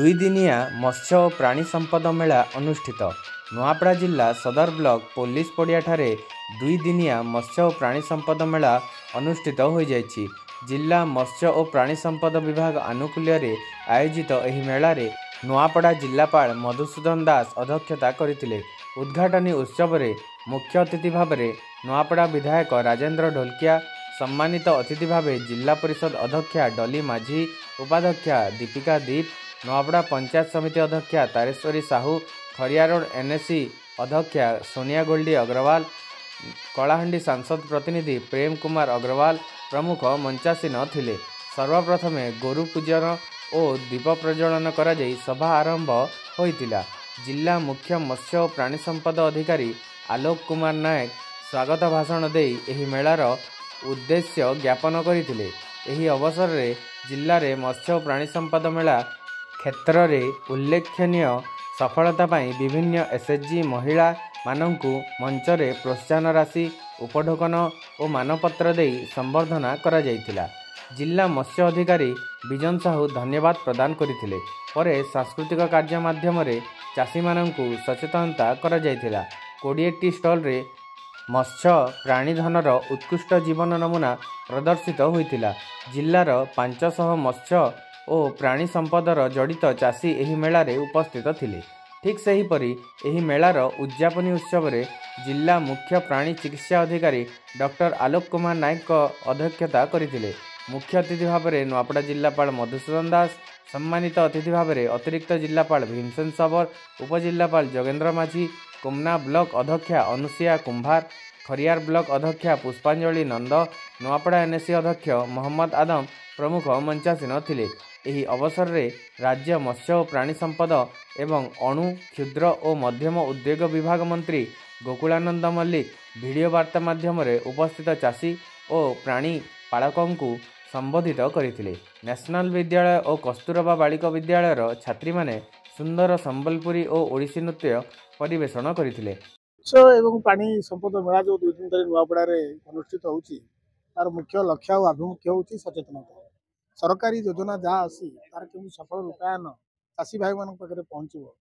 दुई दिनिया मत्स्य और प्राणी संपद मेला अनुष्ठित। नुआपड़ा जिला सदर ब्लॉक पुलिस पड़िया ठारे दुई दिनिया मत्स्य और प्राणी संपद मेला अनुष्ठित हो जाइछि। जिला मत्स्य और प्राणी संपद विभाग आनुकूल्य रे आयोजित एही मेला रे नुआपड़ा जिलापाल मधुसूदन दास अध्यक्षता करथिले। उद्घाटनी उत्सव रे मुख्य अतिथि भाव में नुआपड़ा विधायक राजेंद्र ढोलकिया, सम्मानित अतिथि भाव जिला परिषद अध्यक्षा डली माझी, उपाध्यक्षा दीपिका दीप, नुआपड़ा पंचायत समिति अध्यक्षा तारेश्वरी साहू, खरिया रोड एनएससी अध्यक्षा सोनिया गोल्डी अग्रवाल, कलाहांडी सांसद प्रतिनिधि प्रेम कुमार अग्रवाल प्रमुख मंचासीन थिले। सर्वप्रथम गोरु पूजन और दीप प्रज्वलन करा जाई सभा आरंभ होइतिला। जिला मुख्य मत्स्य और प्राणी संपद अधिकारी आलोक कुमार नायक स्वागत भाषण देई एही मेलार उद्देश्य ज्ञापन करथिले। एही अवसर रे जिल्ला रे मत्स्य और प्राणी संपद मेला क्षेत्र रे उल्लेखनीय सफलता पाई विभिन्न एसएचजी महिला मानंकु मंचरे प्रोत्साहन राशि, उपढोकन और मानपत्र देई संबर्धना करा जायतिला। जिला मत्स्य अधिकारी विजन साहू धन्यवाद प्रदान करथिले। परे सांस्कृतिक कार्य माध्यम रे चाषी मानंकु सचेतनता करा जायतिला। 20टी स्टॉल रे मत्स्य प्राणी धनर उत्कृष्ट जीवन नमूना प्रदर्शित होइतिला। जिल्लार 500 मत्स्य और प्राणी संपदर जड़ित चाषी एही मेला रे उपस्थित थिले। ठीक सेहीपरि एही मेलार उद्यापनी उत्सव रे जिला मुख्य प्राणी चिकित्सा अधिकारी डॉक्टर आलोक कुमार नायक अध्यक्षता करथिले। मुख्य अतिथि भाव में नुआपड़ा जिलापाल मधुसूदन दास, सम्मानित अतिथि भाव में अतिरिक्त जिलापाल भीमसेन सबर, उपजिलापाल जोगेंद्र माझी, कुमना ब्लॉक अध्यक्षा अनुसुया कुंभार, खरियार ब्लॉक अध्यक्षा पुष्पांजलि नंद, नुआपड़ा एनएससी अध्यक्ष मोहम्मद आदम प्रमुख मंचासीन थिले। एही अवसर रे राज्य मत्स्य और प्राणी संपद एवं अणु क्षुद्र और मध्यम उद्योग विभाग मंत्री गोकुलानंद मल्लिक वीडियो वार्ता माध्यम रे उपस्थित चाषी और प्राणी पालकों संबोधित करथिले। नेशनल विद्यालय और कस्तूरबा बालिका विद्यालयर छात्री माने सुंदर संबलपुरी और ओडिसी नृत्य परिवेषण करथिले। एवं प्राणी संपद मेला जो 2 दिन धरी नुआपड़ा रे अनुष्ठित होउची तार मुख्य लक्ष्य और आभिमुख्य होउची सचेतनता। सरकारी योजना जहाँ आसी तार केमि सफल रूपायन चाषी भाई मान पाखे पहुँचब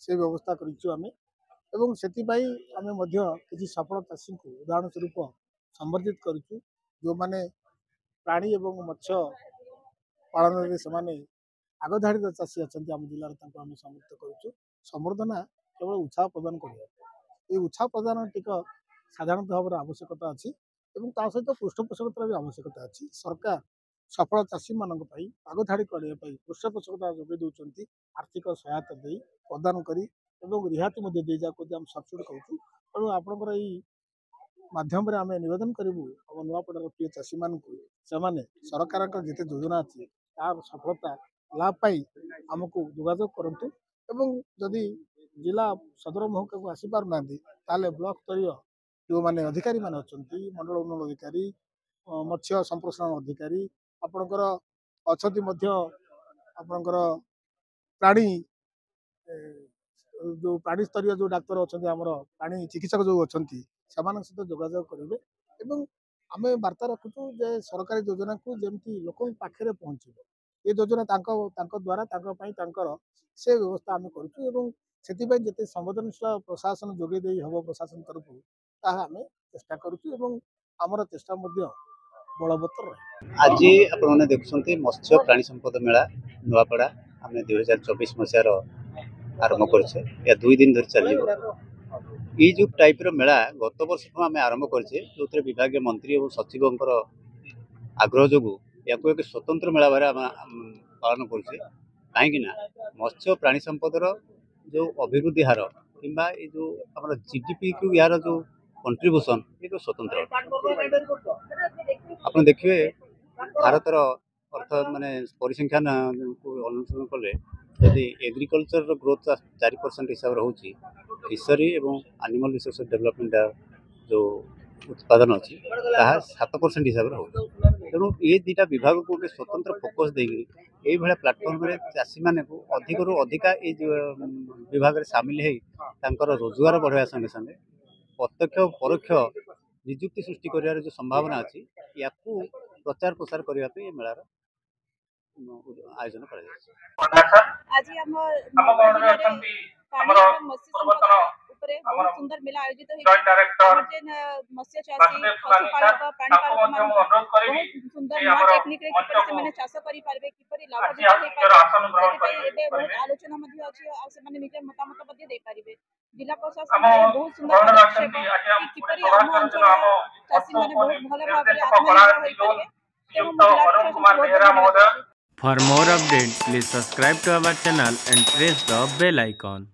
से व्यवस्था करें एवं से आम किसी सफल चाषी को उदाहरण स्वरूप संबर्धित करूँ जो माने प्राणी एवं मत्स्य पालन से आगधाड़ी चाषी अच्छा आम जिले समर्थित करूँ। संबर्धना केवल उत्साह प्रदान कर उत्साह प्रदान टिक साधारणतः भाव आवश्यकता अच्छी सहित पृष्ठपोषकतार भी आवश्यकता अच्छी। सरकार सफल चाषी मान आगधाड़ी करने पृष्ठपोषकता जोगे दौरान आर्थिक सहायता दे प्रदान करी रिहाती दे जाको आम सब्सिडी कहूँ। तेणु आपंकर माध्यम आम नवेदन करूँ आम नुआपड़ार प्रिय चाषी मान सरकार जिते योजना अच्छी तार सफलता लाभ पाई आमको जोगाजोग करूँ एवं जदि जिला सदर महकुमा को आसी पार ना ब्लॉक स्तरीय जो माने अधिकारी मान अच्छा मंडल उन्नयन अधिकारी, मत्स्य संप्रसारण अधिकारी आपणकर आपणकर प्राणी जो प्राणी स्तरीय जो डाक्तर अच्छा आमर प्राणी चिकित्सक जो अच्छा सहित जोगाजोग करेंगे एवं आम वार्ता रखुचु जे सरकारी योजना को जमी लोक पाखे पहुँचे ये योजना द्वारा से व्यवस्था आम करूँ से जिते संवेदनशील प्रशासन जोगे हम प्रशासन तरफ आम चेष्टा करूँ आमर चेष्टा बलवत्तर रहे। आज आपने देखुं मत्स्य प्राणी संपद मेला नुआपड़ा आम 2024 मसीहार आरंभ कर 2 दिन धरी चलो। ये जो टाइप मेला गत वर्ष आम आरंभ करे जो विभाग मंत्री और सचिव आग्रह जो या एक स्वतंत्र मेला भाव पालन करुचे कहीं मत्स्य प्राणी संपदर जो अभिवृद्धि हार कि जो आम जीडीपी को यार जो कंट्रीब्यूशन ये तो स्वतंत्र आप देखिए भारतर अर्थ माने परिसंख्यान को अनुसरण कले यदि एग्रीकल्चर ग्रोथ 4% हिसाब से हो फिशरी और एनिमल रिसोर्स डेवलपमेंट जो उत्पादन अच्छी 7% हिसाब से हो। तेणु ये दुटा विभाग को गोटे स्वतंत्र फोकस देगी ये प्लाटफर्म रे चाषी माने को अधिक रु अधिका विभाग रे सामिल हो रोजगार बढ़ाया संगे संगे प्रत्यक्ष परोक्ष निजुक्ति सृष्टि कर जो संभावना अच्छी या प्रचार प्रसार करने मेलार ଆୟୋଜନ କରାଯାଇଛି। ଆଜି ଆମ ଜିଲ୍ଲାରେ ପାଣି ଏବଂ ମତ୍ସ୍ୟ ସମ୍ପଦ ଉପରେ ବହୁତ ସୁନ୍ଦର ମେଳା ଆୟୋଜିତ ହୋଇଛି। ଆମର ଯେନ୍ ମତ୍ସ୍ୟ ଚାଷୀ ପଶୁପାଳକ ପ୍ରାଣୀପାଳକ ମାନଙ୍କୁ ବହୁତ ସୁନ୍ଦର ନୂଆ ଟେକ୍ନିକରେ କିପରି ସେମାନେ ଚାଷ କରିପାରିବେ, କିପରି ଲାଭବିତ ହୋଇପାରିବେ, ସେଥିପାଇଁ ଏବେ ବହୁତ ଆଲୋଚନା ମଧ୍ୟ ଅଛି ଆଉ ସେମାନେ ନିଜ ମତାମତ ମଧ୍ୟ ଦେଇପାରିବେ। ଜିଲ୍ଲା ପ୍ରଶାସନ ବହୁତ ସୁନ୍ଦର ପଦକ୍ଷେପ କି କିପରି ଆମ ଅଞ୍ଚଳର ଚାଷୀମାନେ ବହୁତ ଭଲ ଭାବରେ ଆତ୍ମନିର୍ଭର ହୋଇପାରିବେ। ତେଣୁ ମୁଁ ଜିଲ୍ଲା ପ୍ରଶାସନକୁ ବହୁତ ଧନ୍ୟବାଦ ଦେଉଛି। For more updates, please subscribe to our channel and press the bell icon.